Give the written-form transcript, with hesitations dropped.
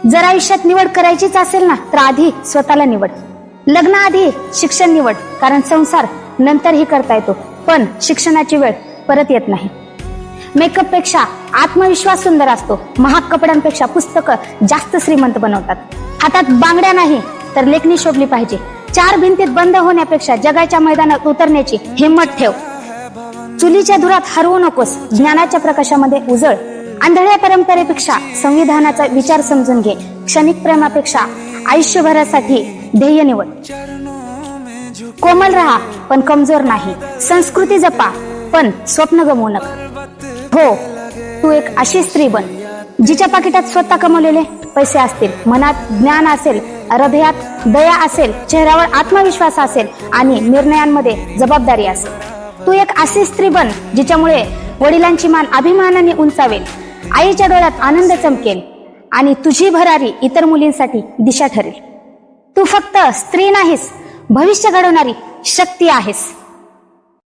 जर आयुष्यात निवड करायचीच असेल ना तर आधी स्वतःला निवड. लग्नाआधी शिक्षण निवड, कारण संसार नंतरही करता येतो, पण शिक्षणाची वेळ परत येत नाही. मेकअप पेक्षा आत्मविश्वास सुंदर असतो. महाग कपड्यांपेक्षा पुस्तकं जास्त श्रीमंत बनवतात. हातात बांगड्या नाही तर लेखणी शोभली पाहिजे. 4 भिंतीत बंद होण्यापेक्षा जगाच्या मैदानात उतरण्याची हिंमत ठेव. चुलीच्या धुरात हरवू नकोस, ज्ञानाच्या प्रकाशामध्ये उजळ. आंधळ्या परंपरेपेक्षा संविधानाचा विचार समजून घे. क्षणिक प्रेमापेक्षा आयुष्यभरासाठी ध्येय निवड. कोमल राहा पण कमजोर नाही. संस्कृती जपा पण स्वप्न गमवू नका. हो, तू एक अशी स्त्री बन जिच्या पाकिटात स्वतः कमवलेले पैसे असतील, मनात ज्ञान असेल, हृदयात दया असेल, चेहऱ्यावर आत्मविश्वास असेल आणि निर्णयांमध्ये जबाबदारी असेल. तू एक अशी स्त्री बन जिच्यामुळे वडिलांची मान अभिमानाने उंचावेल, आईच्या डोळ्यात आनंद चमकेल आणि तुझी भरारी इतर मुलींसाठी दिशा ठरेल. तू फक्त स्त्री नाहीस, भविष्य घडवणारी शक्ती आहेस.